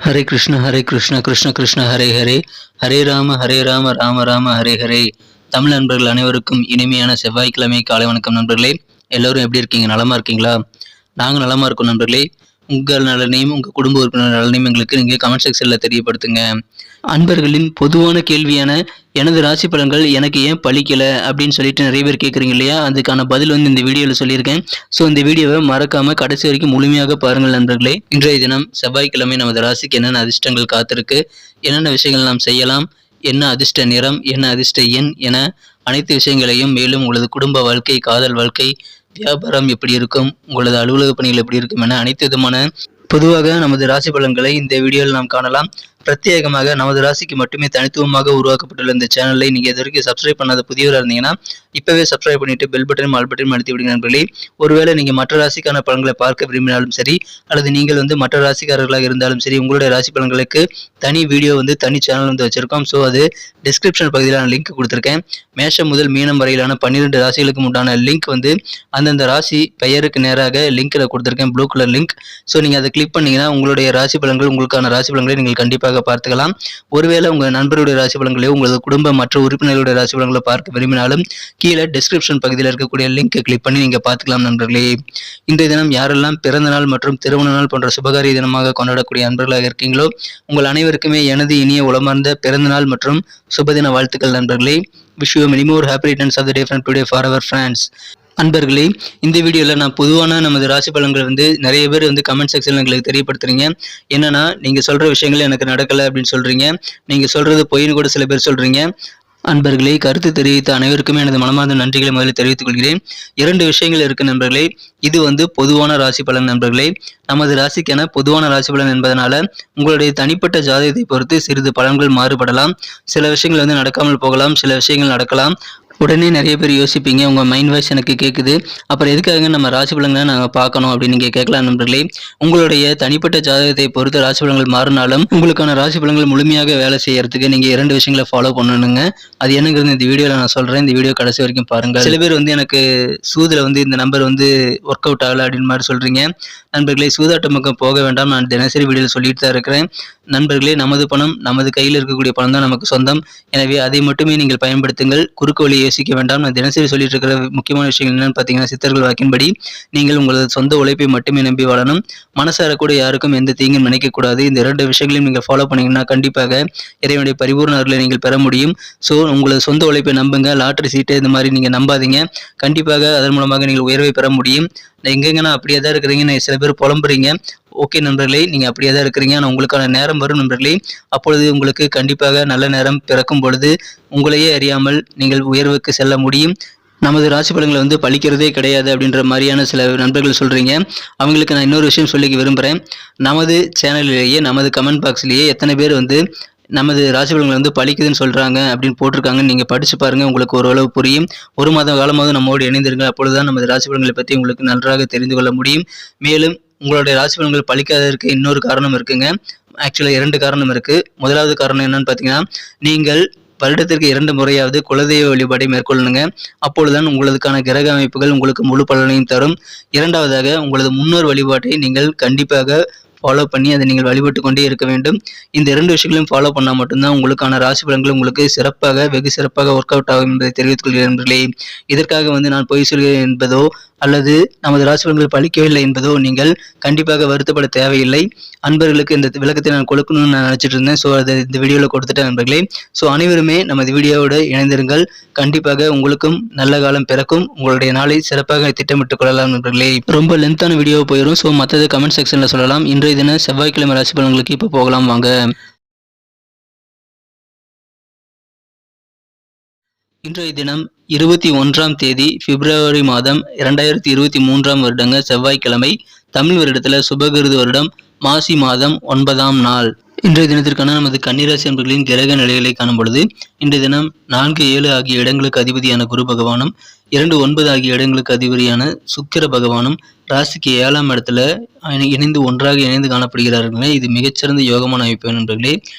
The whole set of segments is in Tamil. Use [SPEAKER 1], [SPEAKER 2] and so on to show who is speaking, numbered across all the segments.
[SPEAKER 1] ஹரே கிருஷ்ண கிருஷ்ண கிருஷ்ண ஹரே ஹரே, ஹரே ராம ராம ராம ஹரே ஹரே. தமிழ் நண்பர்கள் அனைவருக்கும் இனிமையான செவ்வாய்க்கிழமை காலை வணக்கம் நண்பர்களே. எல்லோரும் எப்படி இருக்கீங்க? நலமா இருக்கீங்களா? நாங்கள் நலமா இருக்கோம் நண்பர்களே. உங்கள் நலனையும் உங்கள் குடும்ப உறுப்பினர் நலனையும் எங்களுக்கு நீங்கள் கமெண்ட் செக்ஷனில் தெரியப்படுத்துங்க. அன்பர்களின் பொதுவான கேள்வியான எனது ராசி பலன்கள் எனக்கு ஏன் பலிக்கலை அப்படின்னு சொல்லிட்டு நிறைய பேர் கேட்குறீங்க இல்லையா? அதுக்கான பதில் இந்த வீடியோவில் சொல்லியிருக்கேன். ஸோ இந்த வீடியோவை மறக்காமல் கடைசி வரைக்கும் முழுமையாக பாருங்கள் நண்பர்களே. இன்றைய தினம் செவ்வாய்க்கிழமை நமது ராசிக்கு என்னென்ன அதிர்ஷ்டங்கள் காத்திருக்கு, என்னென்ன விஷயங்கள் நாம் செய்யலாம், என்ன அதிர்ஷ்ட நிறம், என்ன அதிர்ஷ்ட எண் என அனைத்து விஷயங்களையும், மேலும் உங்களது குடும்ப வாழ்க்கை, காதல் வாழ்க்கை, வியாபாரம் எப்படி இருக்கும், உங்களது அலுவலக பணிகள் எப்படி இருக்கும் என அனைத்து விதமான பொதுவாக நமது ராசி பலன்களை இந்த வீடியோவில் நாம் காணலாம். பிரத்யேகமாக நமது ராசிக்கு மட்டுமே தனித்துவமாக உருவாக்கப்பட்டுள்ள இந்த சேனலை நீங்கள் இது வரைக்கும் சப்ஸ்கிரைப் பண்ணாத புதியவராக இருந்தீங்கன்னா இப்போவே சப்ஸ்கிரைப் பண்ணிட்டு பெல் பட்டனும் ஆல் பட்டனும் அழுத்தி விடுங்க நண்பர்களே. ஒருவேளை நீங்கள் மற்ற ராசிக்கான பலன்களை பார்க்க விரும்பினாலும் சரி, அல்லது நீங்கள் மற்ற ராசிக்காரர்களாக இருந்தாலும் சரி, உங்களுடைய ராசி பலன்களுக்கு தனி வீடியோ தனி சேனல் வச்சிருக்கோம். ஸோ அது டிஸ்கிரிப்ஷன் பகுதியிலான லிங்க் கொடுத்துருக்கேன். மேஷம் முதல் மீனம் வரையிலான 12 ராசிகளுக்கு உண்டான லிங்க் அந்தந்த ராசி பெயருக்கு நேராக லிங்க்ல கொடுத்துருக்கேன், ப்ளூ கலர் லிங்க். ஸோ நீங்கள் அதை கிளிக் பண்ணீங்கன்னா உங்களுடைய ராசி பலன்கள், உங்களுக்கான ராசி பலன்களை நீங்கள் கண்டிப்பாக பார்த்துக்கலாம். ஒருவேளை உங்கள் நண்பருடைய ராசி பலன்களையோ உங்களது குடும்ப மற்ற உறுப்பினர்களுடைய ராசி பலன்களை பார்க்க விரும்பினாலும் கீழே டிஸ்கிரிப்ஷன் பகுதியில் இருக்கக்கூடிய லிங்கை கிளிக் பண்ணி நீங்க பார்த்துக்கலாம் நண்பர்களே. இன்றைய தினம் யாரெல்லாம் பிறந்த நாள் மற்றும் திருமண நாள் போன்ற சுபகாரிய தினமாக கொண்டாடக்கூடிய நண்பர்களாக இருக்கீங்களோ உங்கள் அனைவருக்குமே எனது இனிய உளமார்ந்த பிறந்த நாள் மற்றும் சுபதின வாழ்த்துக்கள் நண்பர்களே. Wish you many more happy returns of the day from today for our friends. அன்பர்களே, இந்த வீடியோவில் நான் பொதுவான நமது ராசி பலன்கள் நிறைய பேர் கமெண்ட் செக்ஷனில் எங்களுக்கு தெரியப்படுத்துறீங்க. என்னன்னா, நீங்கள் சொல்கிற விஷயங்கள் எனக்கு நடக்கலை அப்படின்னு சொல்கிறீங்க. நீங்கள் சொல்கிறது பொய்ன்னு கூட சில பேர் சொல்கிறீங்க. அன்பர்களே, கருத்து தெரிவித்த அனைவருக்குமே எனது மனமார்ந்த நன்றிகளை முதலில் தெரிவித்துக் கொள்கிறேன். 2 விஷயங்கள் இருக்கு நண்பர்களே. இது பொதுவான ராசி பலன் நண்பர்களே. நமது ராசிக்கென பொதுவான ராசி பலன் என்பதனால உங்களுடைய தனிப்பட்ட ஜாதகத்தை பொறுத்து சிறிது பலன்கள் மாறுபடலாம். சில விஷயங்கள் நடக்காமல் போகலாம், சில விஷயங்கள் நடக்கலாம். உடனே நிறைய பேர் யோசிப்பீங்க, உங்கள் மைண்ட் வாய்ஸ் எனக்கு கேட்குது, அப்புறம் எதுக்காக நம்ம ராசி பலன்களை நாங்கள் பார்க்கணும் அப்படின்னு நீங்கள் கேட்கலாம் நண்பர்களே. உங்களுடைய தனிப்பட்ட ஜாதகத்தை பொறுத்து ராசி பலன்கள் மாறினாலும் உங்களுக்கான ராசி பலன்கள் முழுமையாக வேலை செய்யறதுக்கு நீங்கள் 2 விஷயங்களை ஃபாலோ பண்ணணுங்க. அது என்னங்கிறது இந்த வீடியோவில் நான் சொல்கிறேன். இந்த வீடியோ கடைசி வரைக்கும் பாருங்கள். சில பேர் எனக்கு சூதில் இந்த நம்பர் ஒர்க் அவுட் ஆகலை அப்படின்னு மாதிரி சொல்கிறீங்க. நண்பர்களே, சூதாட்டம் பக்கம் போக வேண்டாம். நான் தினசரி வீடியோவில் சொல்லிட்டு தான் இருக்கிறேன். நண்பர்களே, நமது பணம், நமது கையில் இருக்கக்கூடிய பணம் தான் நமக்கு சொந்தம். எனவே அதை மட்டுமே நீங்கள் பயன்படுத்துங்கள். குறுக்கு வழி யோசிக்க வேண்டாம். நான் தினசரி சொல்லிட்டு இருக்கிற முக்கியமான விஷயங்கள் என்னன்னு பார்த்தீங்கன்னா, சித்தர்கள் வாக்கின்படி நீங்கள் உங்களது சொந்த உழைப்பை மட்டுமே நம்பி வாழணும். மனசார கூட யாருக்கும் எந்த தீங்கும் நினைக்கக்கூடாது. இந்த 2 விஷயங்களையும் நீங்கள் ஃபாலோ பண்ணீங்கன்னா கண்டிப்பாக இறைவனுடைய பரிபூர்ண அருளை நீங்கள் பெற முடியும். ஸோ உங்களது சொந்த உழைப்பை நம்புங்க. லாட்டரி சீட்டு இந்த மாதிரி நீங்கள் நம்பாதீங்க. கண்டிப்பாக அதன் மூலமாக நீங்கள் உயர்வை பெற முடியும். எங்கெங்கன்னா அப்படியே தான் இருக்கிறீங்க, சில பேர் புலம்புறீங்க. ஓகே நண்பர்களே, நீங்கள் அப்படியே தான் இருக்கிறீங்க. ஆனால் உங்களுக்கான நேரம் வரும் நண்பர்களே. அப்பொழுது உங்களுக்கு கண்டிப்பாக நல்ல நேரம் பிறக்கும் பொழுது உங்களையே அறியாமல் நீங்கள் உயர்வுக்கு செல்ல முடியும். நமது ராசி பலன்களை பழிக்கிறதே கிடையாது அப்படின்ற மாதிரியான சில நண்பர்கள் சொல்கிறீங்க. அவங்களுக்கு நான் இன்னொரு விஷயம் சொல்லிக்க விரும்புகிறேன். நமது சேனலிலேயே, நமது கமெண்ட் பாக்ஸ்லேயே எத்தனை பேர் நமது ராசி பலன்கள் பழிக்குதுன்னு சொல்கிறாங்க அப்படின்னு போட்டிருக்காங்கன்னு நீங்கள் படித்து பாருங்கள். உங்களுக்கு ஓரளவு புரியும். 1 மாத காலமாக நம்மோடு இணைந்திருங்க. அப்பொழுதுதான் நமது ராசி பலன்களை பற்றி உங்களுக்கு நன்றாக தெரிந்து கொள்ள முடியும். மேலும் உங்களுடைய ராசி பலன்கள் பழிக்காததற்கு இன்னொரு காரணம் இருக்குங்க. ஆக்சுவலாக 2 காரணம் இருக்குது. முதலாவது காரணம் என்னன்னு பார்த்தீங்கன்னா, நீங்கள் வருடத்திற்கு 2 முறையாவது குலதெய்வ வழிபாடை மேற்கொள்ளணுங்க. அப்பொழுதுதான் உங்களுக்கான கிரக அமைப்புகள் உங்களுக்கு முழு பலனையும் தரும். 2வதாக உங்களது முன்னோர் வழிபாட்டை நீங்கள் கண்டிப்பாக ஃபாலோ பண்ணி அதை நீங்கள் வழிபட்டு கொண்டே இருக்க வேண்டும். இந்த 2 விஷயங்களையும் ஃபாலோ பண்ணால் மட்டும்தான் உங்களுக்கான ராசி பலன்கள் உங்களுக்கு சிறப்பாக, வெகு சிறப்பாக ஒர்க் அவுட் ஆகும் என்பதை தெரிவித்துக் கொள்கிறேன். இதற்காக நான் பொய் சொல்கிறேன் என்பதோ அல்லது நமது ராசி பலன்கள் பழிக்கவில்லை என்பதோ நீங்கள் கண்டிப்பாக வருத்தப்பட தேவையில்லை. அன்பர்களுக்கு இந்த விளக்கத்தை நான் கொடுக்கணும்னு நான் நினைச்சிட்டு இருந்தேன். ஸோ அதை இந்த வீடியோவில் கொடுத்துட்டேன் நண்பர்களே. ஸோ அனைவருமே நமது வீடியோவோடு இணைந்திருங்கள். கண்டிப்பாக உங்களுக்கும் நல்ல காலம் பிறக்கும். உங்களுடைய நாளை சிறப்பாக திட்டமிட்டுக் கொள்ளலாம் நண்பர்களே. ரொம்ப லென்த்தான வீடியோ போயிடும். ஸோ மற்றது கமெண்ட் செக்ஷனில் சொல்லலாம். இன்றைய தின செவ்வாய்க்கிழமை ராசி பலன்களுக்கு இப்போ போகலாம் வாங்க. இன்றைய தினம் 21ஆம் தேதி பிப்ரவரி மாதம் 2023ஆம் வருடங்க செவ்வாய்க்கிழமை. தமிழ் வருடத்தில் சுபகிருது வருடம் மாசி மாதம் 9ஆம் நாள். இன்றைய தினத்திற்கான நமது கன்னிராசி அன்பர்களின் கிரக நிலைகளை காணும் பொழுது இன்றைய தினம் 4, 7 ஆகிய இடங்களுக்கு அதிபதியான குரு பகவானும் 2, 9 ஆகிய இடங்களுக்கு அதிபதியான சுக்கிர பகவானும் ராசிக்கு 7ஆம் இடத்துல ஒன்றாக இணைந்து காணப்படுகிறார்களே. இது மிகச்சிறந்த யோகமான அமைப்பு நண்பர்களே.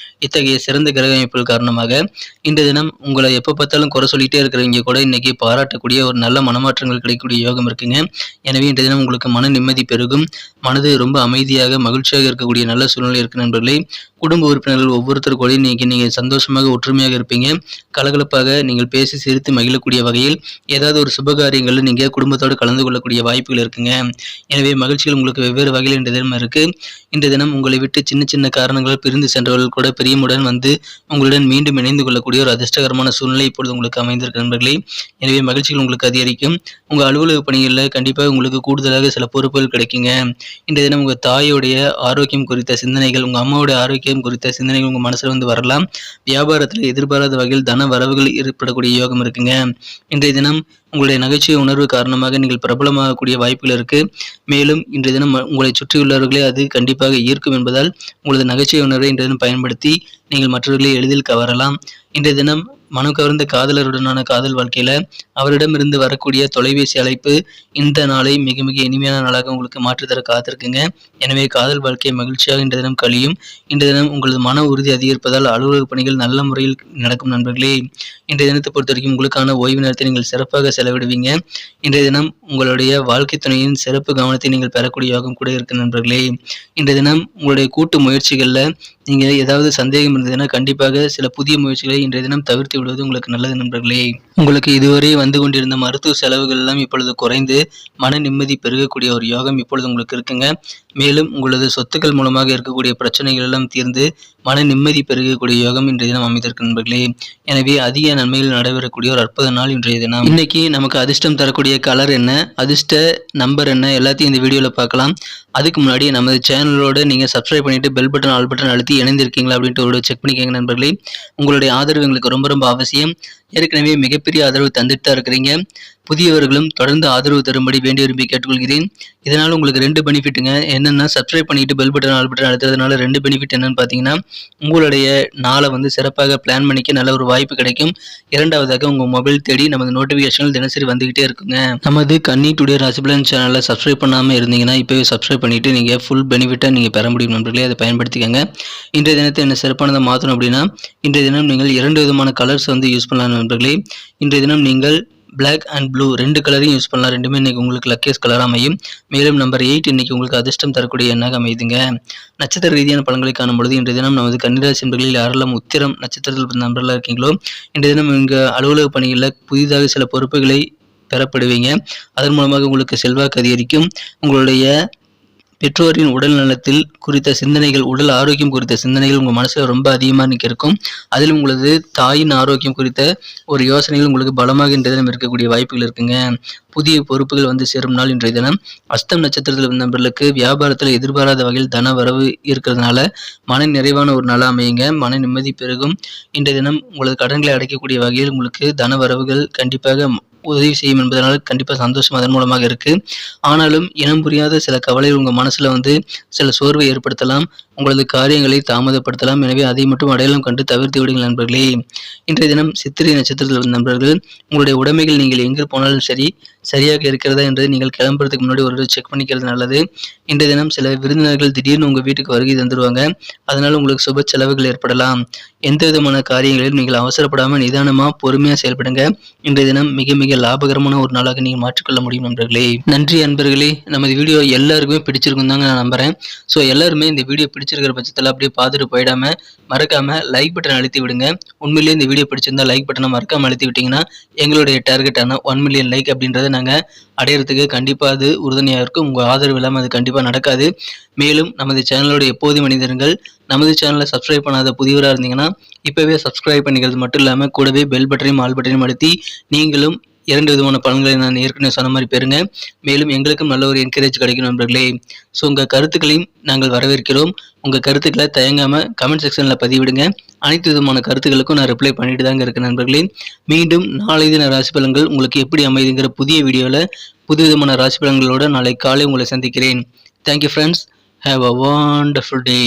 [SPEAKER 1] இத்தகைய சிறந்த கிரக அமைப்புகள் காரணமாக இன்றைய தினம் உங்களை எப்போ பார்த்தாலும் குறை சொல்லிட்டே இருக்கிறவங்க கூட இன்னைக்கு பாராட்டக்கூடிய ஒரு நல்ல மனமாற்றங்கள் கிடைக்கக்கூடிய யோகம் இருக்குங்க. எனவே இன்றைய தினம் உங்களுக்கு மன நிம்மதி பெருகும், மனது ரொம்ப அமைதியாக மகிழ்ச்சியாக இருக்கக்கூடிய நல்ல சூழ்நிலை இருக்கு நண்பர்களே. குடும்ப உறுப்பினர்கள் ஒவ்வொருத்தர் கூட இன்னைக்கு நீங்கள் சந்தோஷமாக ஒற்றுமையாக இருப்பீங்க. கலகலப்பாக நீங்கள் பேசி சிரித்து மகிழக்கூடிய வகையில் ஏதாவது ஒரு சுபகாரியங்களில் நீங்கள் குடும்பத்தோடு கலந்து கொள்ளக்கூடிய வாய்ப்புகள் இருக்குங்க. எனவே மகிழ்ச்சிகள் உங்களுக்கு வெவ்வேறு வகையில் இன்றைய தினம் இருக்கு. இன்றைய தினம் உங்களை விட்டு சின்ன சின்ன காரணங்களால் பிரிந்து சென்றவர்கள் கூட பிரியமுடன் வந்து உங்களுடன் மீண்டும் இணைந்து கொள்ளக்கூடிய ஒரு அதிர்ஷ்டகரமான சூழ்நிலை இப்பொழுது உங்களுக்கு அமைந்திருக்கு நண்பர்களே. எனவே மகிழ்ச்சிகள் உங்களுக்கு அதிகரிக்கும். உங்கள் அலுவலக பணிகளில் கண்டிப்பாக உங்களுக்கு கூடுதலாக சில பொறுப்புகள் கிடைக்குங்க. இன்றைய தினம் உங்கள் தாயோடைய ஆரோக்கியம் குறித்த சிந்தனைகள், உங்கள் அம்மாவுடைய ஆரோக்கியம் குறித்த சிந்தனைகள் உங்கள் மனசில் வந்து வரலாம். வியாபாரத்தில் எதிர்பாராத வகையில் தன வரவுகள் ஏற்படக்கூடிய யோகம் இருக்குங்க. இன்றைய தினம் உங்களுடைய நகைச்சுவை உணர்வு காரணமாக நீங்கள் பிரபலமாகக்கூடிய வாய்ப்புகள் இருக்கு. மேலும் இன்றைய தினம் உங்களை சுற்றியுள்ளவர்களே அது கண்டிப்பாக ஈர்க்கும் என்பதால் உங்களது நகைச்சுவை உணர்வை இன்றைய தினம் பயன்படுத்தி நீங்கள் மற்றவர்களை எளிதில் கவரலாம். இன்றைய தினம் மனம் கவர்ந்த காதலருடனான காதல் வாழ்க்கையில அவரிடமிருந்து வரக்கூடிய தொலைபேசி அழைப்பு இந்த நாளை மிக மிக இனிமையான நாளாக உங்களுக்கு மாற்றித்தர காத்திருக்குங்க. எனவே காதல் வாழ்க்கை மகிழ்ச்சியாக இன்றைய தினம் கழியும். இன்றைய தினம் உங்களது மன உறுதி அதிகரிப்பதால் அலுவலக பணிகள் நல்ல முறையில் நடக்கும் நண்பர்களே. இன்றைய தினத்தை பொறுத்த வரைக்கும் உங்களுக்கான ஓய்வு நேரத்தை நீங்கள் சிறப்பாக செலவிடுவீங்க. இன்றைய தினம் உங்களுடைய வாழ்க்கை துணையின் சிறப்பு கவனத்தை நீங்கள் பெறக்கூடிய யோகம் கூட இருக்கு நண்பர்களே. இன்றைய தினம் உங்களுடைய கூட்டு முயற்சிகளில் நீங்கள் ஏதாவது சந்தேகம் இருந்ததுன்னா கண்டிப்பாக சில புதிய முயற்சிகளை இன்றைய தினம் தவிர்த்து விடுவது உங்களுக்கு நல்லது நண்பர்களே. உங்களுக்கு இதுவரை வந்து கொண்டிருந்த மருத்துவ செலவுகள் எல்லாம் இப்பொழுது குறைந்து மன நிம்மதி பெருகக்கூடிய ஒரு யோகம் இப்பொழுது உங்களுக்கு இருக்குங்க. மேலும் உங்களது சொத்துக்கள் மூலமாக இருக்கக்கூடிய பிரச்சனைகள் எல்லாம் தீர்ந்து மன நிம்மதி பெருகக்கூடிய யோகம் இன்றைய தினம் அமைந்திருக்கு நண்பர்களே. எனவே அதிக நன்மைகள் நடைபெறக்கூடிய ஒரு அற்புத நாள் இன்றைய தினம். இன்னைக்கு நமக்கு அதிர்ஷ்டம் தரக்கூடிய கலர் என்ன, அதிர்ஷ்ட நம்பர் என்ன, எல்லாத்தையும் இந்த வீடியோவில் பார்க்கலாம். அதுக்கு முன்னாடி நமது சேனலோட நீங்கள் சப்ஸ்கிரைப் பண்ணிட்டு பெல் பட்டன் ஆல் பட்டன் அழுத்தி இணைந்திருக்கீங்களா அப்படின்ட்டு ஒரு செக் பண்ணிக்கோங்க நண்பர்களே. உங்களுடைய ஆதரவு எங்களுக்கு ரொம்ப ரொம்ப அவசியம். ஏற்கனவே மிகப்பெரிய ஆதரவு தந்துட்டு தான் இருக்கிறீங்க. புதியவர்களும் தொடர்ந்து ஆதரவு தரும்படி வேண்டி விரும்பி கேட்டுக்கொள்கிறேன். இதனால் உங்களுக்கு 2 பெனிஃபிட்டுங்க. என்னென்னா சப்ஸ்கிரைப் பண்ணிட்டு பெல் பட்டன் ஆல் பட்டன் அழுத்துறதுனால 2 பெனிஃபிட் என்னன்னு பார்த்தீங்கன்னா, உங்களுடைய நாளை வந்து சிறப்பாக பிளான் பண்ணிக்க நல்ல ஒரு வாய்ப்பு கிடைக்கும். இரண்டாவதாக உங்கள் மொபைல் தேடி நமது நோட்டிஃபிகேஷன்கள் தினசரி வந்துகிட்டே இருக்குங்க. நமது கன்னி டுடே ராசிபலன் சேனலை சப்ஸ்கிரைப் பண்ணாமல் இருந்தீங்கன்னா இப்போவே சப்ஸ்கிரைப் பண்ணிட்டு நீங்கள் ஃபுல் பெனிஃபிட்டை நீங்கள் பெற முடியும் நண்பர்களே. அதை பயன்படுத்திக்கங்க. இன்றைய தினத்தை என்ன சிறப்பானதை மாற்றணும் அப்படின்னா, இன்றைய தினம் நீங்கள் 2 விதமான கலர்ஸ் வந்து யூஸ் பண்ணலாம் நண்பர்களே. இன்றைய தினம் நீங்கள் பிளாக் அண்ட் ப்ளூ 2 கலரையும் யூஸ் பண்ணலாம். ரெண்டுமே இன்னைக்கு உங்களுக்கு லக்கியஸ் கலர் அமையும். மேலும் நம்பர் 8 இன்னைக்கு உங்களுக்கு அதிர்ஷ்டம் தரக்கூடிய எண்ணாக அமையுதுங்க. நட்சத்திர ரீதியான பலன்களை காணும்பொழுது இன்றைய தினம் நமது கன்னிராசி நண்பர்களில் யாரெல்லாம் உத்திரம் நட்சத்திரத்தில் நண்பர்களாக இருக்கீங்களோ இன்றைய தினம் எங்கள் அலுவலக பணிகளில் புதிதாக சில பொறுப்புகளை பெறப்படுவீங்க. அதன் மூலமாக உங்களுக்கு செல்வாக்கு அதிகரிக்கும். உங்களுடைய பெற்றோரின் உடல் நலத்தில் குறித்த சிந்தனைகள், உடல் ஆரோக்கியம் குறித்த சிந்தனைகள் உங்கள் மனசில் ரொம்ப அதிகமாக இருக்கும். அதில் உங்களது தாயின் ஆரோக்கியம் குறித்த ஒரு யோசனைகள் உங்களுக்கு பலமாக இன்றைய தினம் இருக்கக்கூடிய வாய்ப்புகள் இருக்குங்க. புதிய பொறுப்புகள் வந்து சேரும் நாள் இன்றைய தினம். அஸ்தம் நட்சத்திரத்தில் நண்பர்களுக்கு வியாபாரத்தில் எதிர்பாராத வகையில் தன வரவு இருக்கிறதுனால மன நிறைவான ஒரு நாளாக அமையுங்க. மன நிம்மதி பெருகும். இன்றைய தினம் உங்களது கடன்களை அடைக்கக்கூடிய வகையில் உங்களுக்கு தன வரவுகள் கண்டிப்பாக உதவி செய்யும் என்பதனால் கண்டிப்பாக சந்தோஷம் அதன் மூலமாக இருக்கு. ஆனாலும் இனம் புரியாத சில கவலைகள் உங்கள் மனசுல வந்து சில சோர்வை ஏற்படுத்தலாம். உங்களது காரியங்களை தாமதப்படுத்தலாம். எனவே அதை மட்டும் அடையாளம் கண்டு தவிர்த்து விடுங்கள் நண்பர்களே. இன்றைய தினம் சித்திரை நட்சத்திரத்தில் நண்பர்கள் உங்களுடைய உடைமைகள் நீங்கள் எங்கே போனாலும் சரியாக இருக்கிறதா என்று நீங்கள் கிளம்புறதுக்கு முன்னாடி ஒரு செக் பண்ணிக்கிறது நல்லது. இன்றைய தினம் சில விருந்தினர்கள் திடீர்னு உங்கள் வீட்டுக்கு வருகை தந்துடுவாங்க. அதனால் உங்களுக்கு சுப செலவுகள் ஏற்படலாம். எந்த விதமான காரியங்களிலும் நீங்கள் அவசரப்படாமல் நிதானமாக பொறுமையாக செயல்படுங்க. இன்றைய தினம் மிக மிக லாபகரமான ஒரு நாளாக நீங்கள் மாற்றிக்கொள்ள முடியும் நண்பர்களே. நன்றி அன்பர்களே. நமது வீடியோ எல்லாருக்குமே பிடிச்சிருக்கும் தாங்க நான் நம்புறேன். ஸோ எல்லாருமே இந்த வீடியோ பிடிச்சிருக்கிற பட்சத்தில் அப்படியே பார்த்துட்டு போயிடாம மறக்காம லைக் பட்டன் அழுத்தி விடுங்க. உண்மையிலேயே இந்த வீடியோ பிடிச்சிருந்தா லைக் பட்டனை மறக்காம அழுத்தி விட்டீங்கன்னா எங்களுடைய டார்கெட்டான 1 மில்லியன் லைக் அப்படின்றத நாங்கள் அடையிறதுக்கு கண்டிப்பாக அது உறுதுணையாக இருக்கும். உங்கள் ஆதரவு இல்லாமல் அது கண்டிப்பாக நடக்காது. மேலும் நமது சேனலோட எப்போதும் மனிதர்கள் நமது சேனலை சப்ஸ்கிரைப் பண்ணாத புதியவராக இருந்தீங்கன்னா இப்போவே சப்ஸ்கிரைப் பண்ணிக்கிறது மட்டும் இல்லாமல் கூடவே பெல் பட்டனையும் ஆல் பட்டனையும் அழுத்தி நீங்களும் 2 விதமான பலன்களை நான் ஏற்கனவே சொன்ன மாதிரி பெறுங்க. மேலும் எங்களுக்கும் நல்ல ஒரு என்கரேஜ் கிடைக்கும் நண்பர்களே. ஸோ உங்கள் கருத்துக்களையும் நாங்கள் வரவேற்கிறோம். உங்கள் கருத்துக்களை தயங்காமல் கமெண்ட் செக்ஷனில் பதிவிடுங்க. அனைத்து விதமான கருத்துக்களுக்கும் நான் ரிப்ளை பண்ணிட்டு தாங்க இருக்கேன் நண்பர்களே. மீண்டும் நாளை தின ராசி பலன்கள் உங்களுக்கு எப்படி அமைதுங்கிற புதிய வீடியோவில் புது விதமான ராசி பலன்களோடு நாளை காலை உங்களை சந்திக்கிறேன். Thank you friends. Have a wonderful day.